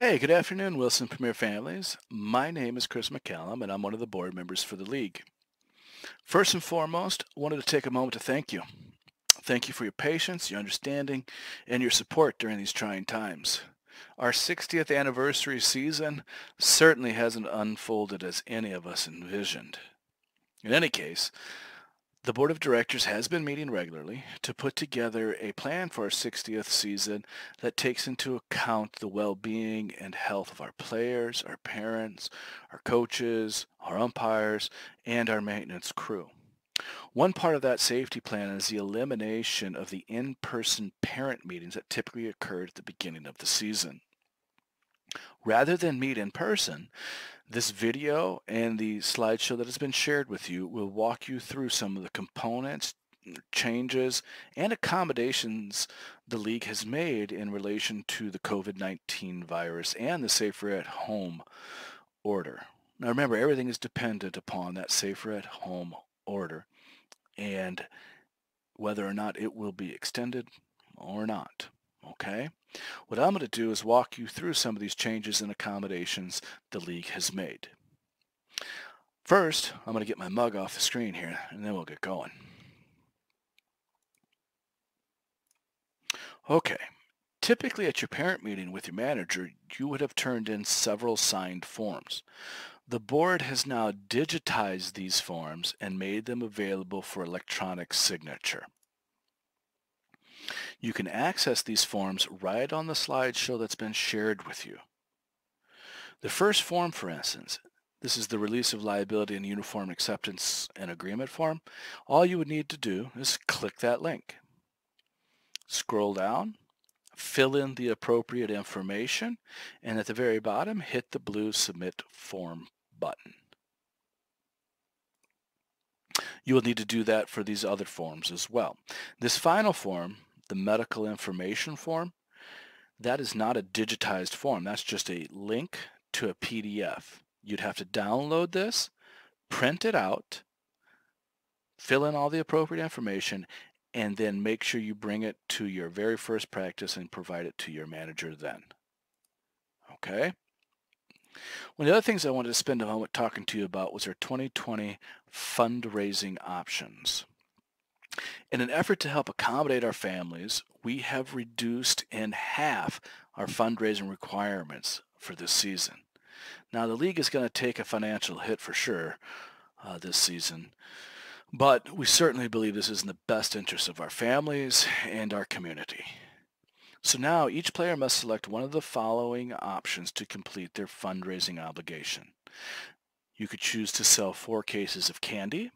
Hey, good afternoon, Wilson Premier Families. My name is Chris McCallum, and I'm one of the board members for the league. First and foremost, I wanted to take a moment to thank you. Thank you for your patience, your understanding, and your support during these trying times. Our 60th anniversary season certainly hasn't unfolded as any of us envisioned. In any case, the board of directors has been meeting regularly to put together a plan for our 60th season that takes into account the well-being and health of our players, our parents, our coaches, our umpires, and our maintenance crew. One part of that safety plan is the elimination of the in-person parent meetings that typically occurred at the beginning of the season. Rather than meet in person, this video and the slideshow that has been shared with you will walk you through some of the components, changes, and accommodations the league has made in relation to the COVID-19 virus and the safer at home order. Now remember, everything is dependent upon that safer at home order and whether or not it will be extended or not. Okay? What I'm going to do is walk you through some of these changes and accommodations the league has made. First, I'm going to get my mug off the screen here, and then we'll get going. Okay. Typically at your parent meeting with your manager, you would have turned in several signed forms. The board has now digitized these forms and made them available for electronic signature. You can access these forms right on the slideshow that's been shared with you. The first form, for instance, this is the release of liability and uniform acceptance and agreement form. All you would need to do is click that link. Scroll down, fill in the appropriate information, and at the very bottom, hit the blue Submit Form button. You will need to do that for these other forms as well. This final form, the medical information form, that is not a digitized form. That's just a link to a PDF. You'd have to download this, print it out, fill in all the appropriate information, and then make sure you bring it to your very first practice and provide it to your manager then. Okay? One of the other things I wanted to spend a moment talking to you about was our 2020 fundraising options. In an effort to help accommodate our families, we have reduced in half our fundraising requirements for this season. Now, the league is going to take a financial hit for sure this season, but we certainly believe this is in the best interest of our families and our community. So now each player must select one of the following options to complete their fundraising obligation. You could choose to sell 4 cases of candy,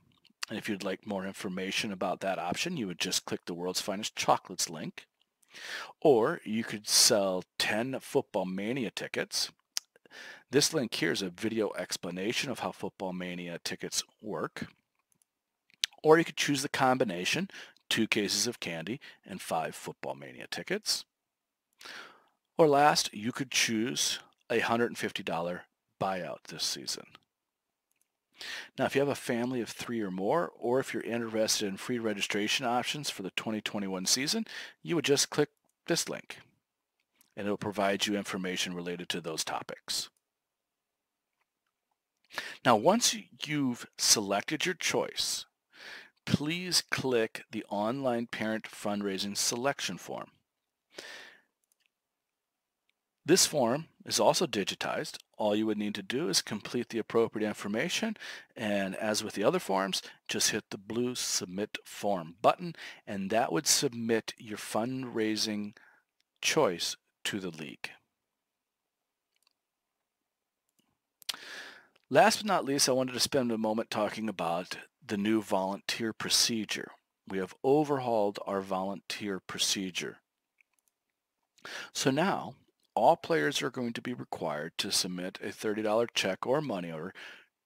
and if you'd like more information about that option, you would just click the World's Finest Chocolates link. Or you could sell 10 Football Mania tickets. This link here is a video explanation of how Football Mania tickets work. Or you could choose the combination, 2 cases of candy and 5 Football Mania tickets. Or last, you could choose a $150 buyout this season. Now, if you have a family of 3 or more, or if you're interested in free registration options for the 2021 season, you would just click this link, and it'll provide you information related to those topics. Now, once you've selected your choice, please click the online parent fundraising selection form. This form is also digitized. All you would need to do is complete the appropriate information, and as with the other forms, just hit the blue Submit Form button, and that would submit your fundraising choice to the league. Last but not least, I wanted to spend a moment talking about the new volunteer procedure. We have overhauled our volunteer procedure. So now, all players are going to be required to submit a $30 check or money order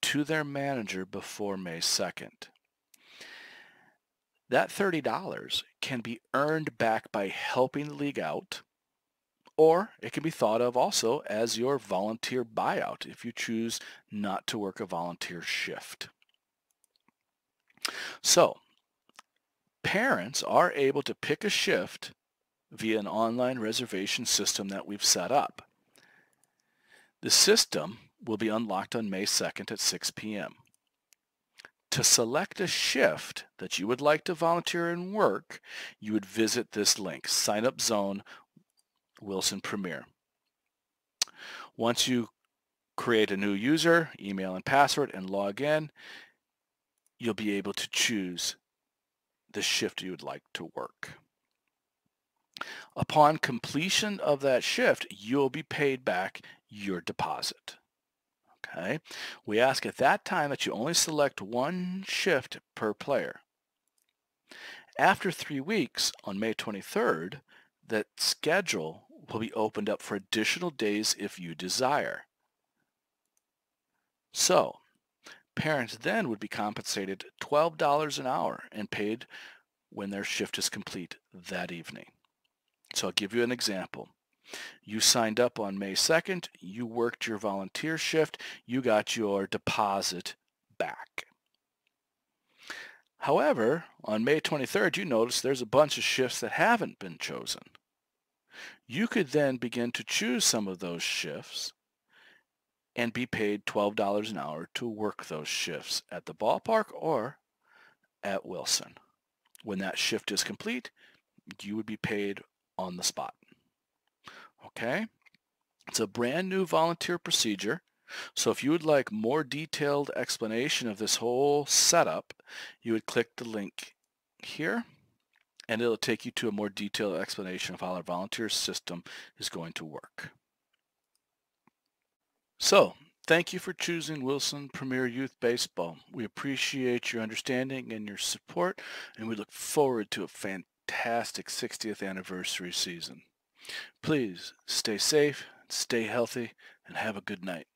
to their manager before May 2nd. That $30 can be earned back by helping the league out, or it can be thought of also as your volunteer buyout if you choose not to work a volunteer shift. So, parents are able to pick a shift via an online reservation system that we've set up. The system will be unlocked on May 2nd at 6 p.m. To select a shift that you would like to volunteer and work, you would visit this link, Sign Up Zone Wilson Premier. Once you create a new user, email and password, and log in, you'll be able to choose the shift you would like to work. Upon completion of that shift, you'll be paid back your deposit. Okay? We ask at that time that you only select one shift per player. After 3 weeks, on May 23rd, that schedule will be opened up for additional days if you desire. So, parents then would be compensated $12 an hour and paid when their shift is complete that evening. So I'll give you an example. You signed up on May 2nd, you worked your volunteer shift, you got your deposit back. However, on May 23rd, you notice there's a bunch of shifts that haven't been chosen. You could then begin to choose some of those shifts and be paid $12 an hour to work those shifts at the ballpark or at Wilson. When that shift is complete, you would be paid on the spot. Okay? It's a brand new volunteer procedure. So if you would like more detailed explanation of this whole setup, you would click the link here and it'll take you to a more detailed explanation of how our volunteer system is going to work. So, thank you for choosing Wilson Premier Youth Baseball. We appreciate your understanding and your support, and we look forward to a fantastic 60th anniversary season. Please stay safe, stay healthy, and have a good night.